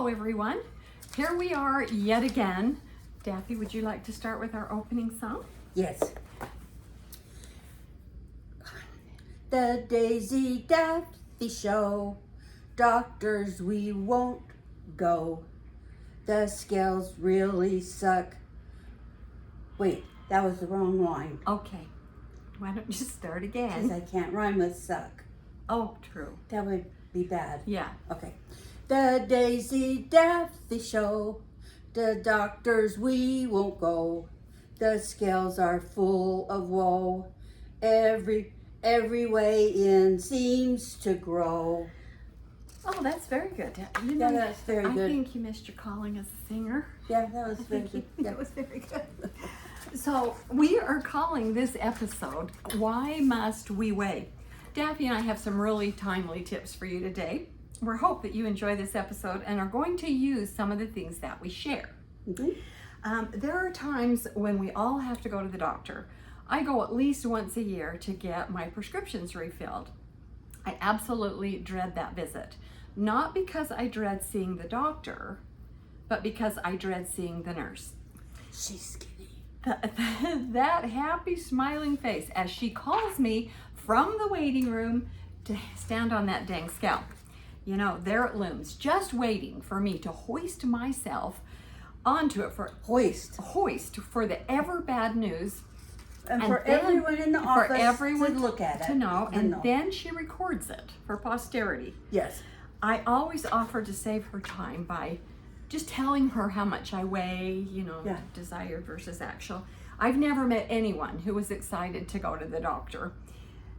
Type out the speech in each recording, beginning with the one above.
Hello everyone, here we are yet again. Daffy, would you like to start with our opening song? Yes. The Daisy Daffy Show, doctors we won't go. The scales really suck. Wait, that was the wrong line. Okay, why don't you start Because again? I can't rhyme with suck. Oh, true. That would be bad. Yeah. Okay. The Daisy Daffy Show, the doctors we won't go. The scales are full of woe. Every way in seems to grow. Oh, that's very good. You Yeah, that's very I good. think you missed your calling as a singer. Yeah, that was very Thank you. good. That was very good. So we are calling this episode, Why Must We Weigh? Daffy and I have some really timely tips for you today. We hope that you enjoy this episode and are going to use some of the things that we share. There are times when we all have to go to the doctor. I go at least once a year to get my prescriptions refilled. I absolutely dread that visit. Not because I dread seeing the doctor, but because I dread seeing the nurse. She's skinny. That happy smiling face as she calls me from the waiting room to stand on that dang scale. You know, there it looms, just waiting for me to hoist myself onto it hoist for the ever bad news. And for then- everyone in the for office everyone to look at it. to know, to and know. then she records it for posterity. Yes. I always offer to save her time by just telling her how much I weigh, you know, Yeah. desired versus actual. I've never met anyone who was excited to go to the doctor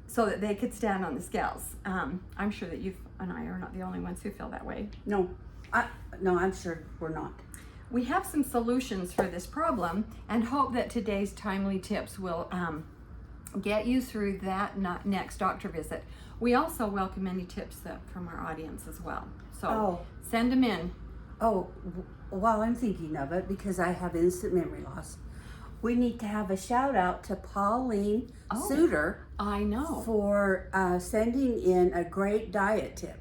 so that they could stand on the scales. I'm sure that you and I are not the only ones who feel that way. No, I'm sure we're not. We have some solutions for this problem and hope that today's timely tips will get you through that next doctor visit. We also welcome any tips from our audience as well. So send them in. While I'm thinking of it, because I have instant memory loss, we need to have a shout out to Pauline Suter. I know. For sending in a great diet tip.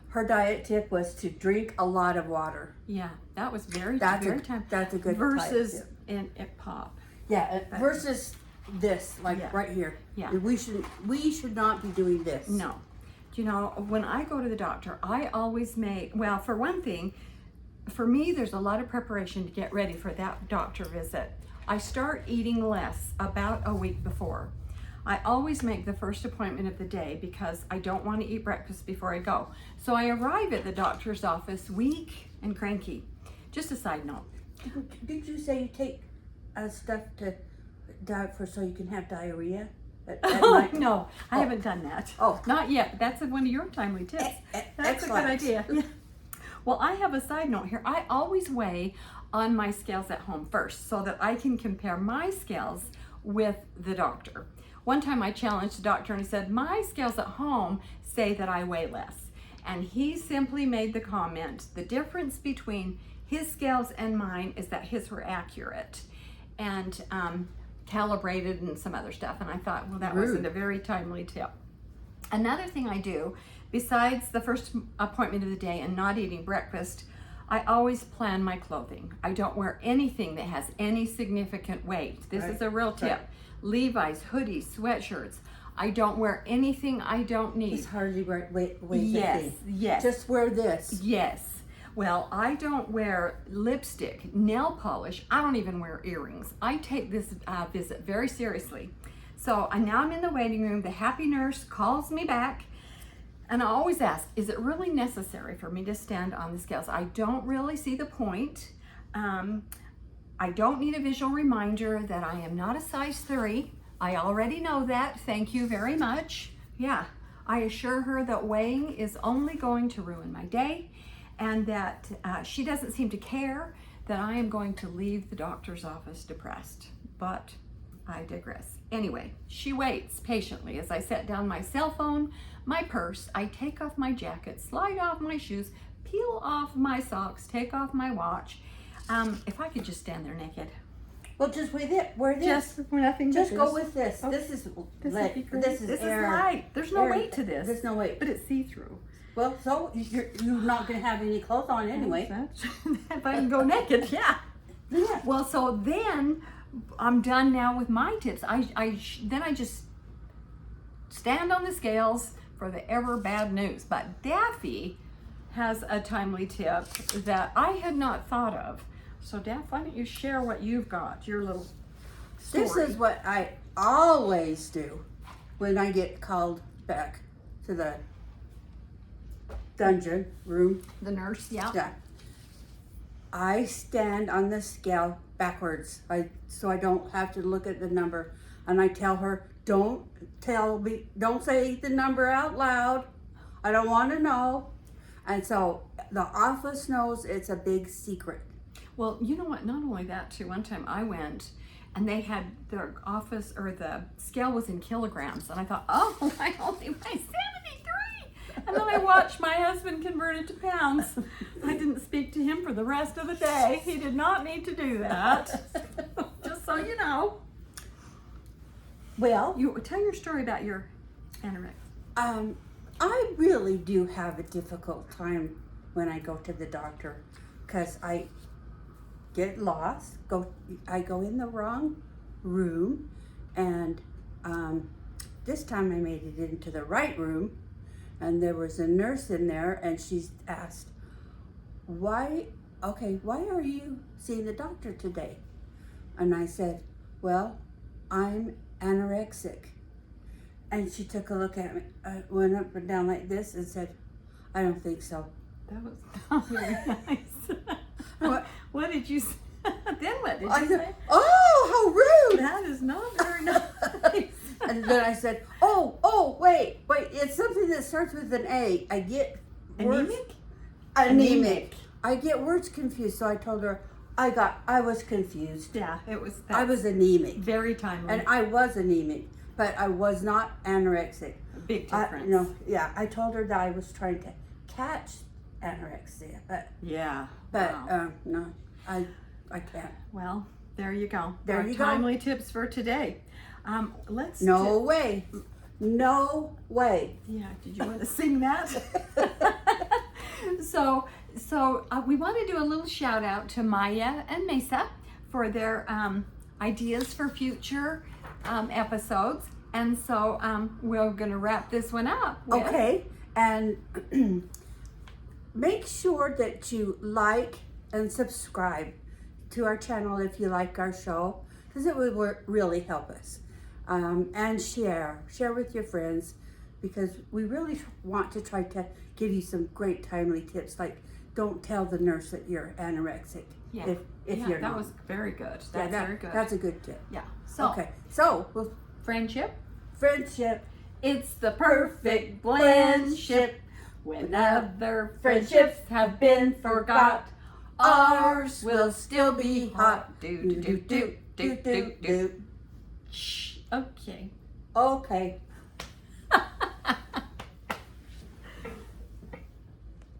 Her diet tip was to drink a lot of water. Yeah, that was very That's time. a good versus diet tip. in it pop. Yeah, versus this, like right here. Yeah. We should not be doing this. No. You know, when I go to the doctor, I always for one thing, for me, there's a lot of preparation to get ready for that doctor visit. I start eating less about a week before. I always make the first appointment of the day because I don't want to eat breakfast before I go. So I arrive at the doctor's office weak and cranky. Just a side note. Did you say you take stuff to diet for so you can have diarrhea? At night? No, I haven't done that. Oh. Not yet. That's one of your timely tips. That's Excellent. a good idea. Well, I have a side note here. I always weigh on my scales at home first so that I can compare my scales with the doctor. One time I challenged the doctor and I said, my scales at home say that I weigh less. And he simply made the comment, the difference between his scales and mine is that his were accurate and calibrated and some other stuff. And I thought, well, that wasn't a very timely tip. Another thing I do, besides the first appointment of the day and not eating breakfast, I always plan my clothing. I don't wear anything that has any significant weight. This is a real tip. Right. Levi's, hoodies, sweatshirts. I don't wear anything I don't need. It's hardly weight. Yes. Just wear this. Yes. Well, I don't wear lipstick, nail polish. I don't even wear earrings. I take this visit very seriously. So now I'm in the waiting room. The happy nurse calls me back. And I always ask, is it really necessary for me to stand on the scales? I don't really see the point. I don't need a visual reminder that I am not a size 3. I already know that. Thank you very much. Yeah, I assure her that weighing is only going to ruin my day and that she doesn't seem to care that I am going to leave the doctor's office depressed. But I digress. Anyway, she waits patiently as I set down my cell phone, my purse, I take off my jacket, slide off my shoes, peel off my socks, take off my watch. If I could just stand there naked. Well, just wear this. Just nothing. Just go with this. Oh, This is this air. is light. There's no weight to this. There's no weight. But it's see-through. Well, so you're not going to have any clothes on anyway. If I can go naked, yeah. Yeah. Well, so then I'm done now with my tips. Then I just stand on the scales for the ever bad news. But Daffy has a timely tip that I had not thought of. So Daff, why don't you share what you've got, your little story. This is what I always do when I get called back to the dungeon room. The nurse, yeah. Yeah. I stand on the scale backwards, so I don't have to look at the number. And I tell her, don't say the number out loud. I don't want to know. And so the office knows it's a big secret. Well, you know what? Not only that, too. One time I went and they had their office, or the scale was in kilograms. And I thought, oh, I only weigh 73. And then I watched my husband convert it to pounds. I didn't speak to him for the rest of the day. He did not need to do that. Just so you know. Well, you tell your story about your anorexia. I really do have a difficult time when I go to the doctor because I get lost. I go in the wrong room, and this time I made it into the right room, and there was a nurse in there, and she asked, why are you seeing the doctor today? And I said, well, I'm anorexic. And she took a look at me, went up and down like this and said, I don't think so. That was not very nice. What did you say? Then what did you say? Oh, how rude! That is not very nice. And then I said, wait, it's something that starts with an A. I get words. Anemic. I get words confused, so I told her I was confused. Yeah, I was anemic. Very timely. And I was anemic, but I was not anorexic. A big difference. I told her that I was trying to catch anorexia, but wow. no, I can't. Well, there you go. There you go. Timely tips for today. No way. Yeah, did you want to sing that? So we want to do a little shout out to Maya and Mesa for their ideas for future episodes. And so we're going to wrap this one up. Okay. And make sure that you like and subscribe to our channel if you like our show, because it would really help us. And share with your friends, because we really want to try to give you some great timely tips, like don't tell the nurse that you're anorexic. Yeah. If you're not. That was very good. That's very good. That's a good tip. Yeah. So friendship. It's the perfect blendship. When other friendships have been forgot, ours will still be hot. Do do do do do do do. Shh. Okay.